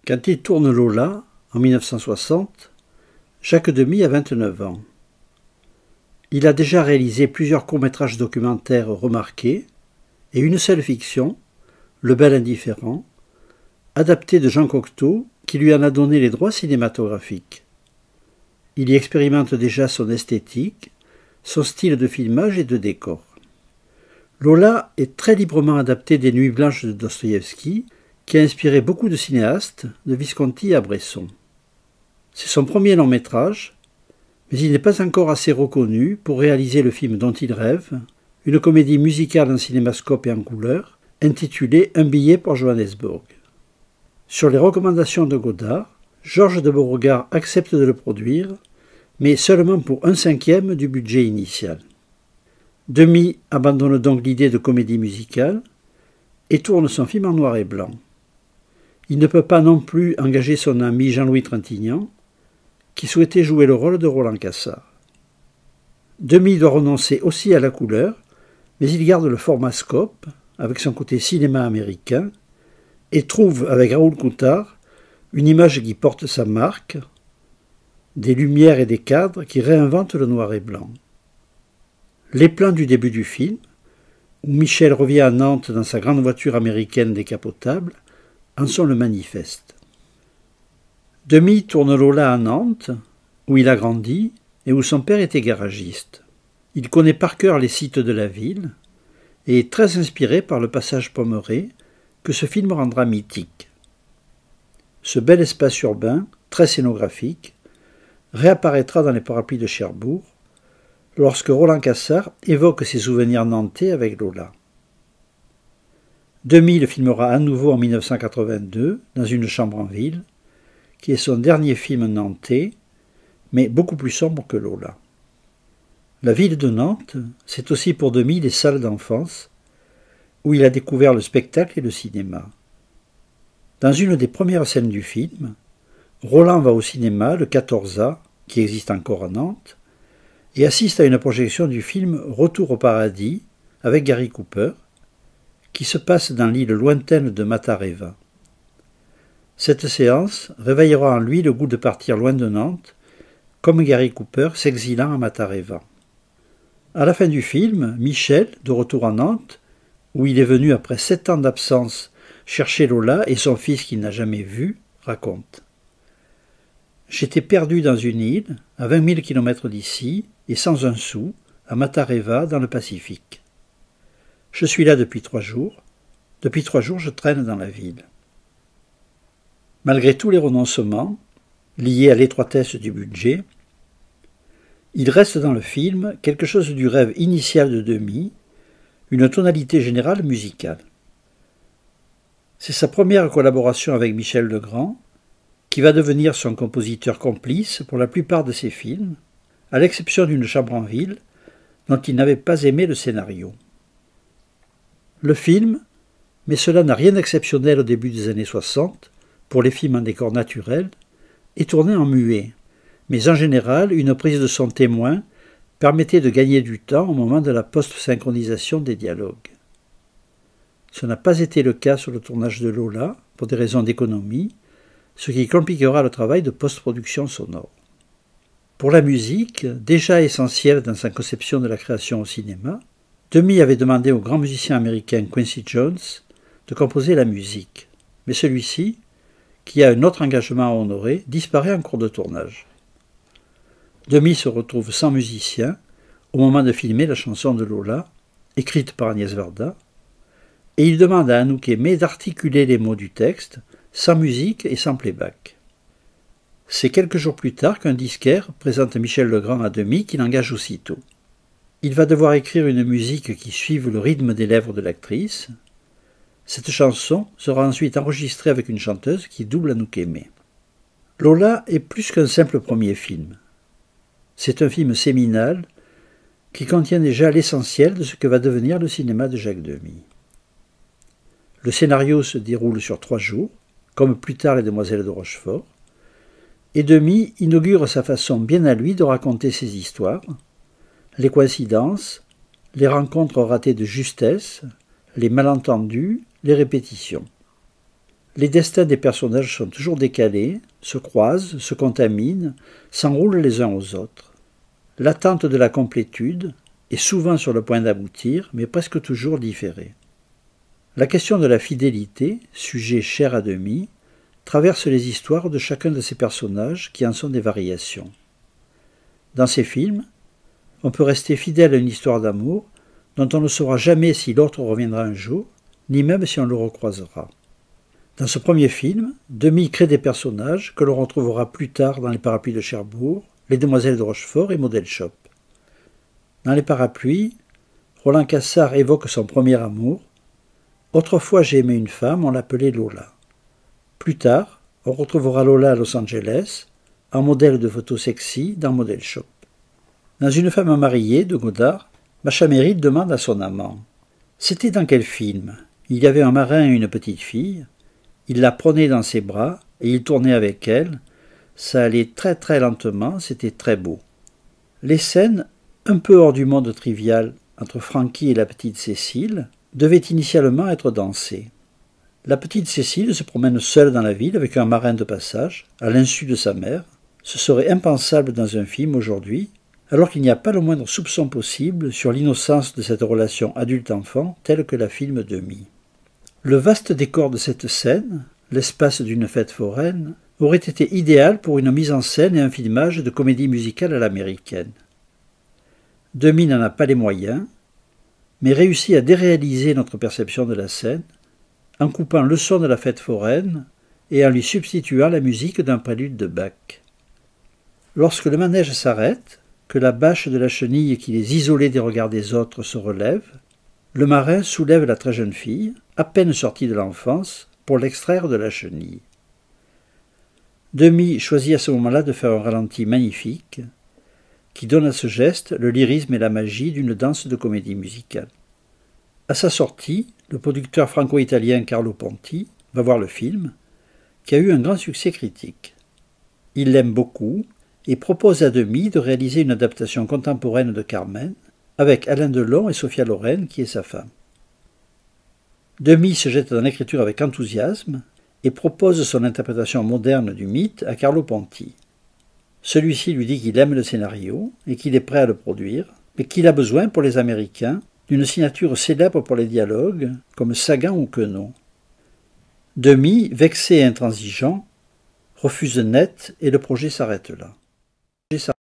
Quand il tourne Lola, en 1960, Jacques Demy a 29 ans. Il a déjà réalisé plusieurs courts-métrages documentaires remarqués et une seule fiction, Le Bel Indifférent, adapté de Jean Cocteau, qui lui en a donné les droits cinématographiques. Il y expérimente déjà son esthétique, son style de filmage et de décor. Lola est très librement adapté des Nuits blanches de Dostoïevski, qui a inspiré beaucoup de cinéastes, de Visconti à Bresson. C'est son premier long métrage, mais il n'est pas encore assez reconnu pour réaliser le film dont il rêve, une comédie musicale en cinémascope et en couleur, intitulée Un billet pour Johannesburg. Sur les recommandations de Godard, Georges de Beauregard accepte de le produire, mais seulement pour 1/5 du budget initial. Demy abandonne donc l'idée de comédie musicale et tourne son film en noir et blanc. Il ne peut pas non plus engager son ami Jean-Louis Trintignant, qui souhaitait jouer le rôle de Roland Cassard. Demy doit renoncer aussi à la couleur, mais il garde le format scope, avec son côté cinéma américain, et trouve, avec Raoul Coutard, une image qui porte sa marque, des lumières et des cadres qui réinventent le noir et blanc. Les plans du début du film, où Michel revient à Nantes dans sa grande voiture américaine décapotable, en sont le manifeste. Demy tourne Lola à Nantes, où il a grandi et où son père était garagiste. Il connaît par cœur les sites de la ville et est très inspiré par le passage Pommerais que ce film rendra mythique. Ce bel espace urbain, très scénographique, réapparaîtra dans les parapluies de Cherbourg lorsque Roland Cassard évoque ses souvenirs nantais avec Lola. Demy le filmera à nouveau en 1982 dans Une chambre en ville, qui est son dernier film nantais, mais beaucoup plus sombre que Lola. La ville de Nantes, c'est aussi pour Demy les salles d'enfance, où il a découvert le spectacle et le cinéma. Dans une des premières scènes du film, Roland va au cinéma, le 14A, qui existe encore à Nantes, et assiste à une projection du film Retour au paradis avec Gary Cooper, qui se passe dans l'île lointaine de Mattareva. Cette séance réveillera en lui le goût de partir loin de Nantes, comme Gary Cooper s'exilant à Mattareva. À la fin du film, Michel, de retour à Nantes, où il est venu après 7 ans d'absence chercher Lola et son fils qu'il n'a jamais vu, raconte. « J'étais perdu dans une île, à 20 000 km d'ici, et sans un sou, à Mattareva, dans le Pacifique. Je suis là depuis 3 jours. Depuis 3 jours, je traîne dans la ville. » Malgré tous les renoncements, liés à l'étroitesse du budget, il reste dans le film quelque chose du rêve initial de Demy, une tonalité générale musicale. C'est sa première collaboration avec Michel Legrand, qui va devenir son compositeur complice pour la plupart de ses films, à l'exception d'Une chambre en ville, dont il n'avait pas aimé le scénario. Le film, mais cela n'a rien d'exceptionnel au début des années 60, pour les films en décor naturel, est tourné en muet, mais en général, une prise de son témoin permettait de gagner du temps au moment de la post-synchronisation des dialogues. Ce n'a pas été le cas sur le tournage de Lola, pour des raisons d'économie, ce qui compliquera le travail de post-production sonore. Pour la musique, déjà essentielle dans sa conception de la création au cinéma, Demy avait demandé au grand musicien américain Quincy Jones de composer la musique, mais celui-ci, qui a un autre engagement à honorer, disparaît en cours de tournage. Demy se retrouve sans musicien au moment de filmer la chanson de Lola, écrite par Agnès Varda, et il demande à Anouk Aimée d'articuler les mots du texte, sans musique et sans playback. C'est quelques jours plus tard qu'un disquaire présente Michel Legrand à Demy qui l'engage aussitôt. Il va devoir écrire une musique qui suive le rythme des lèvres de l'actrice. Cette chanson sera ensuite enregistrée avec une chanteuse qui double Anouk Aimée. Lola est plus qu'un simple premier film. C'est un film séminal qui contient déjà l'essentiel de ce que va devenir le cinéma de Jacques Demy. Le scénario se déroule sur 3 jours, comme plus tard Les Demoiselles de Rochefort, et Demy inaugure sa façon bien à lui de raconter ses histoires, les coïncidences, les rencontres ratées de justesse, les malentendus, les répétitions. les destins des personnages sont toujours décalés, se croisent, se contaminent, s'enroulent les uns aux autres. L'attente de la complétude est souvent sur le point d'aboutir, mais presque toujours différée. La question de la fidélité, sujet cher à demi, traverse les histoires de chacun de ces personnages qui en sont des variations. Dans ces films, on peut rester fidèle à une histoire d'amour dont on ne saura jamais si l'autre reviendra un jour, ni même si on le recroisera. Dans ce premier film, Demy crée des personnages que l'on retrouvera plus tard dans Les Parapluies de Cherbourg, Les Demoiselles de Rochefort et Model Shop. Dans Les Parapluies, Roland Cassard évoque son premier amour. Autrefois j'ai aimé une femme, on l'appelait Lola. Plus tard, on retrouvera Lola à Los Angeles, en modèle de photo sexy dans Model Shop. Dans Une femme mariée de Godard, Macha Merrill demande à son amant « C'était dans quel film ? Il y avait un marin et une petite fille. Il la prenait dans ses bras et il tournait avec elle. Ça allait très très lentement, c'était très beau. » Les scènes, un peu hors du monde trivial, entre Frankie et la petite Cécile, devaient initialement être dansées. La petite Cécile se promène seule dans la ville avec un marin de passage, à l'insu de sa mère. Ce serait impensable dans un film aujourd'hui, alors qu'il n'y a pas le moindre soupçon possible sur l'innocence de cette relation adulte-enfant telle que la filme Demy. Le vaste décor de cette scène, l'espace d'une fête foraine, aurait été idéal pour une mise en scène et un filmage de comédie musicale à l'américaine. Demy n'en a pas les moyens, mais réussit à déréaliser notre perception de la scène en coupant le son de la fête foraine et en lui substituant la musique d'un prélude de Bach. Lorsque le manège s'arrête, que la bâche de la chenille qui les isolait des regards des autres se relève, le marin soulève la très jeune fille, à peine sortie de l'enfance, pour l'extraire de la chenille. Demy choisit à ce moment-là de faire un ralenti magnifique, qui donne à ce geste le lyrisme et la magie d'une danse de comédie musicale. À sa sortie, le producteur franco-italien Carlo Ponti va voir le film, qui a eu un grand succès critique. Il l'aime beaucoup et propose à Demy de réaliser une adaptation contemporaine de Carmen, avec Alain Delon et Sophia Loren, qui est sa femme. Demy se jette dans l'écriture avec enthousiasme et propose son interprétation moderne du mythe à Carlo Ponti. Celui-ci lui dit qu'il aime le scénario et qu'il est prêt à le produire, mais qu'il a besoin pour les Américains d'une signature célèbre pour les dialogues, comme Sagan ou Queneau. Demy, vexé et intransigeant, refuse net et le projet s'arrête là.